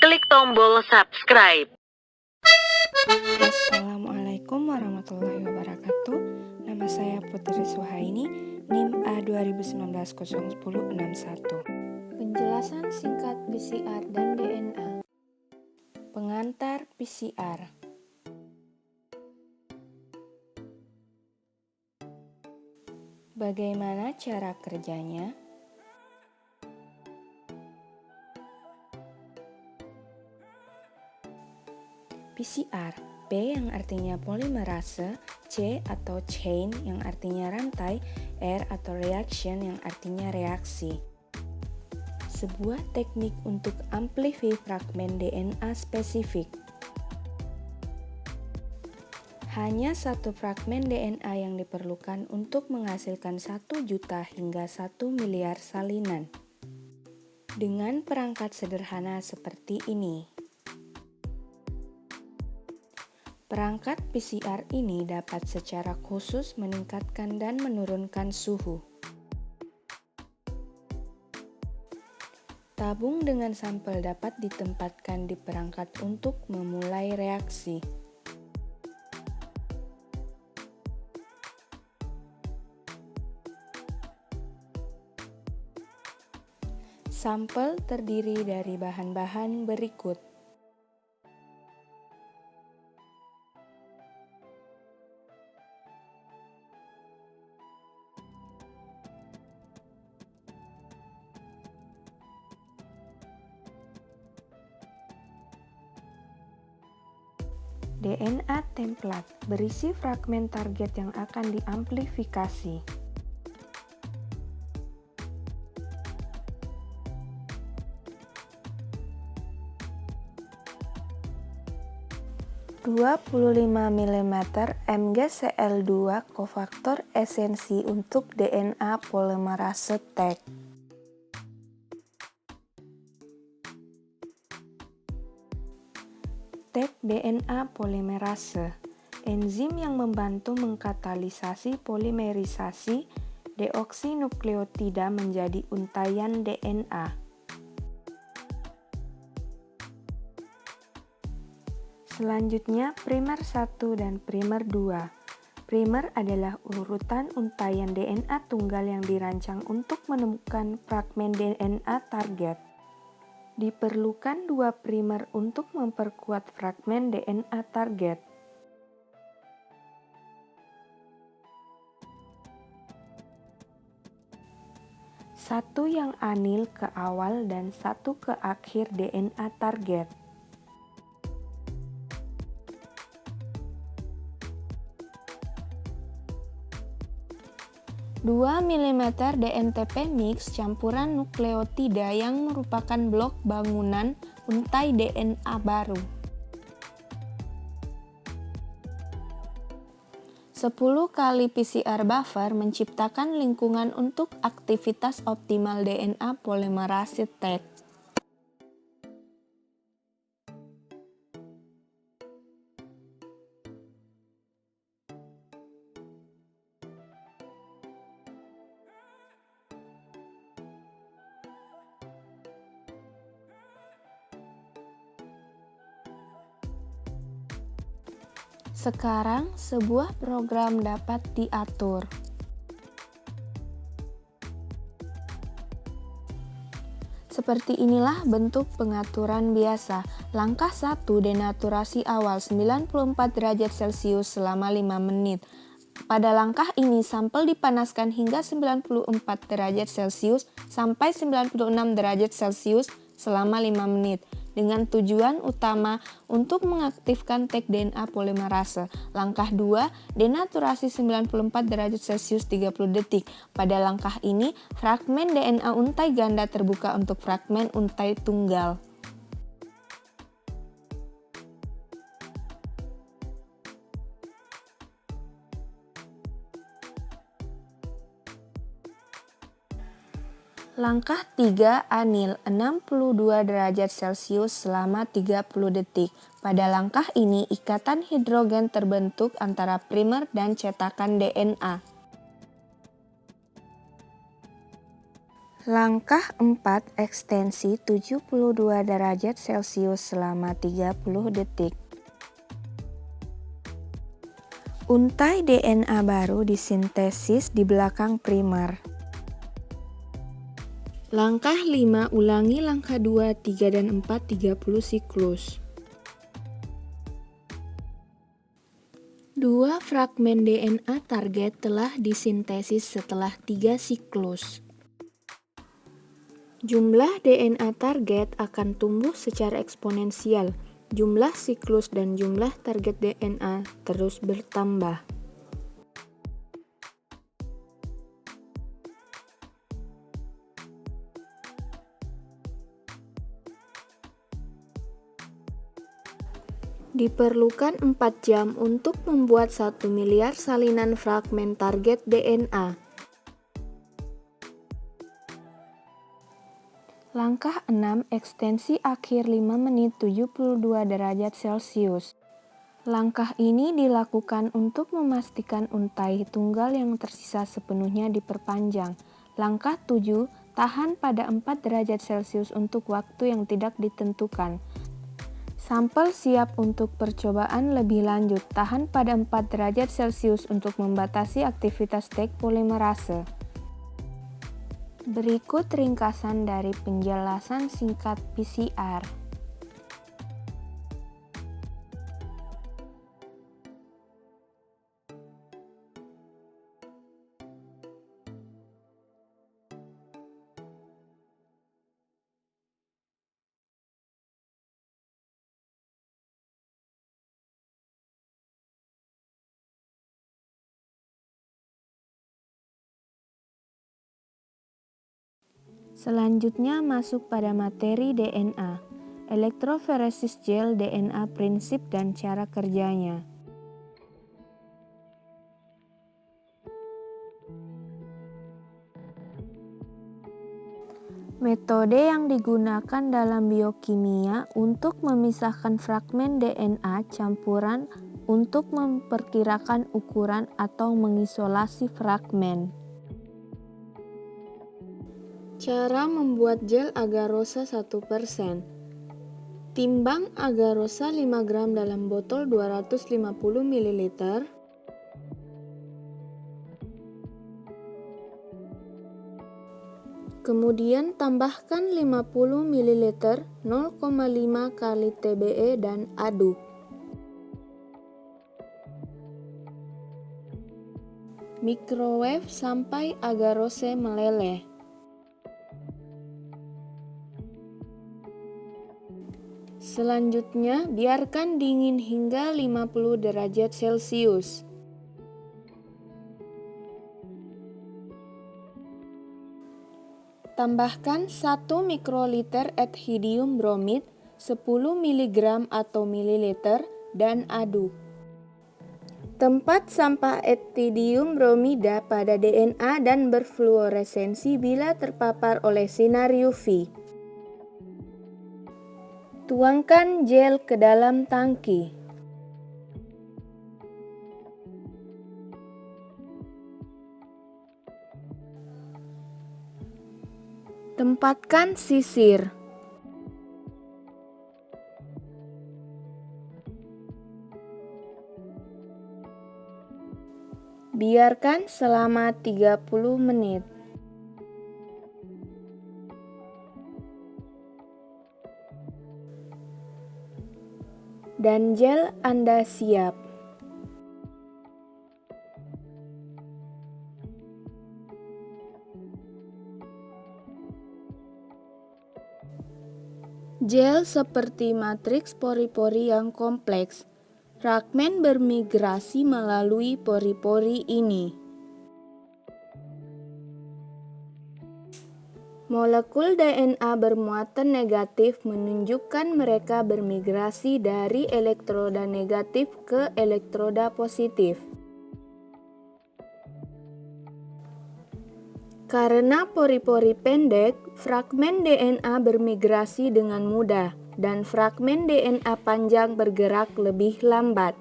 klik tombol subscribe. Assalamualaikum warahmatullahi wabarakatuh. Nama saya Putri Suhaini, NIM A2019-01061. Penjelasan singkat PCR dan DNA. Pengantar PCR. Bagaimana cara kerjanya? PCR, P yang artinya polimerase, C atau chain yang artinya rantai, R atau reaction yang artinya reaksi. Sebuah teknik untuk amplify fragmen DNA spesifik. Hanya satu fragmen DNA yang diperlukan untuk menghasilkan 1 juta hingga 1 miliar salinan. Dengan perangkat sederhana seperti ini. Perangkat PCR ini dapat secara khusus meningkatkan dan menurunkan suhu. Tabung dengan sampel dapat ditempatkan di perangkat untuk memulai reaksi. Sampel terdiri dari bahan-bahan berikut. DNA template berisi fragmen target yang akan diamplifikasi. mm MgCl2 kofaktor esensi untuk DNA polimerase Tag. Tag DNA polimerase, enzim yang membantu mengkatalisasi polimerisasi deoksinukleotida menjadi untaian DNA. Selanjutnya, primer 1 dan primer 2. Primer adalah urutan untaian DNA tunggal yang dirancang untuk menemukan fragmen DNA target. Diperlukan 2 primer untuk memperkuat fragmen DNA target. Satu yang anil ke awal dan satu ke akhir DNA target. 2 mm DNTP mix campuran nukleotida yang merupakan blok bangunan untai DNA baru. 10 kali PCR buffer menciptakan lingkungan untuk aktivitas optimal DNA polimerase Tag. Sekarang, sebuah program dapat diatur. Seperti inilah bentuk pengaturan biasa. Langkah 1, denaturasi awal 94 derajat Celcius selama 5 menit. Pada langkah ini, sampel dipanaskan hingga 94 derajat Celcius sampai 96 derajat Celcius selama 5 menit. Dengan tujuan utama untuk mengaktifkan tag DNA polimerase. Langkah 2, denaturasi 94 derajat Celcius 30 detik. Pada langkah ini, fragmen DNA untai ganda terbuka untuk fragmen untai tunggal. Langkah 3, anil 62 derajat Celcius selama 30 detik. Pada langkah ini, ikatan hidrogen terbentuk antara primer dan cetakan DNA. Langkah 4, ekstensi 72 derajat Celcius selama 30 detik. Untai DNA baru disintesis di belakang primer. Langkah 5, ulangi langkah 2, 3, dan 4 30 siklus. 2 fragmen DNA target telah disintesis setelah 3 siklus. Jumlah DNA target akan tumbuh secara eksponensial. Jumlah siklus dan jumlah target DNA terus bertambah. Diperlukan 4 jam untuk membuat 1 miliar salinan fragmen target DNA. Langkah 6, ekstensi akhir 5 menit 72 derajat Celcius. Langkah ini dilakukan untuk memastikan untai tunggal yang tersisa sepenuhnya diperpanjang. Langkah 7, tahan pada 4 derajat Celcius untuk waktu yang tidak ditentukan. Sampel siap untuk percobaan lebih lanjut. Tahan pada 4 derajat Celcius untuk membatasi aktivitas tag polimerase. Berikut ringkasan dari penjelasan singkat PCR. Selanjutnya masuk pada materi DNA, elektroforesis gel DNA, prinsip dan cara kerjanya. Metode yang digunakan dalam biokimia untuk memisahkan fragmen DNA campuran untuk memperkirakan ukuran atau mengisolasi fragmen. Cara membuat gel agarosa 1%. Timbang agarosa 5 gram dalam botol 250 ml. Kemudian tambahkan 50 ml 0,5 kali TBE dan aduk. Microwave sampai agarose meleleh. Selanjutnya, biarkan dingin hingga 50 derajat Celcius. Tambahkan 1 mikroliter ethidium bromid, 10 mg atau mililiter, dan aduk. Tempat sampah ethidium bromida pada DNA dan berfluoresensi bila terpapar oleh sinar UV. Tuangkan gel ke dalam tangki. Tempatkan sisir. Biarkan selama 30 menit. Dan gel Anda siap. Gel seperti matriks pori-pori yang kompleks. Fragmen bermigrasi melalui pori-pori ini. Molekul DNA bermuatan negatif menunjukkan mereka bermigrasi dari elektroda negatif ke elektroda positif. Karena pori-pori pendek, fragmen DNA bermigrasi dengan mudah, dan fragmen DNA panjang bergerak lebih lambat.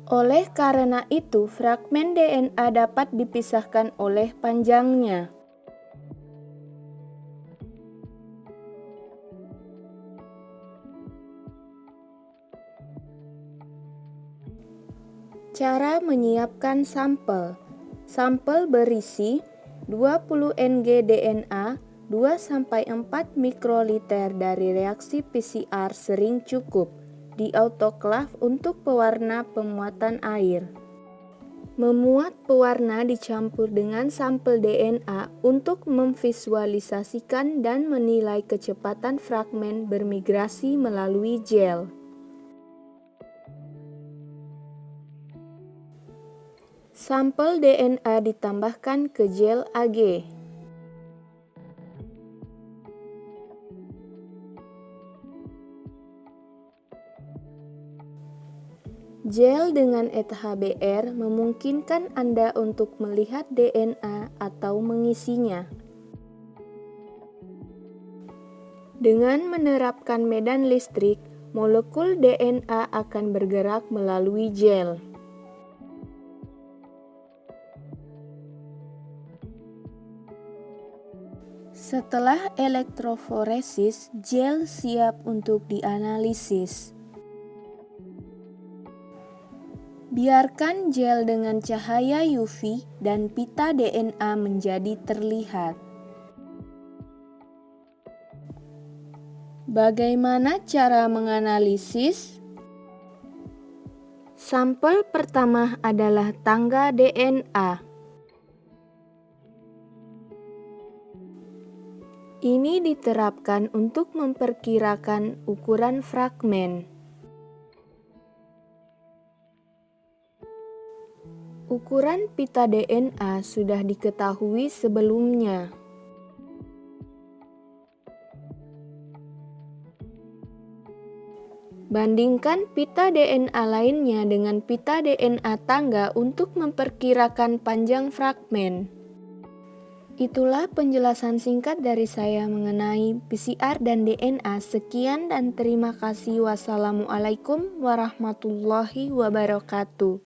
Oleh karena itu, fragmen DNA dapat dipisahkan oleh panjangnya. Cara menyiapkan sampel. Sampel berisi 20 Ng DNA 2-4 mikroliter dari reaksi PCR sering cukup. Di autoklaf untuk pewarna pemuatan air. Memuat pewarna dicampur dengan sampel DNA untuk memvisualisasikan dan menilai kecepatan fragmen bermigrasi melalui gel. Sampel DNA ditambahkan ke gel Ag. Gel dengan ETH-BR memungkinkan Anda untuk melihat DNA atau mengisinya. Dengan menerapkan medan listrik, molekul DNA akan bergerak melalui gel. Setelah elektroforesis, gel siap untuk dianalisis. Biarkan gel dengan cahaya UV dan pita DNA menjadi terlihat. Bagaimana cara menganalisis? Sampel pertama adalah tangga DNA. Ini diterapkan untuk memperkirakan ukuran fragmen. Ukuran pita DNA sudah diketahui sebelumnya. Bandingkan pita DNA lainnya dengan pita DNA tangga untuk memperkirakan panjang fragmen. Itulah penjelasan singkat dari saya mengenai PCR dan DNA. Sekian dan terima kasih. Wassalamualaikum warahmatullahi wabarakatuh.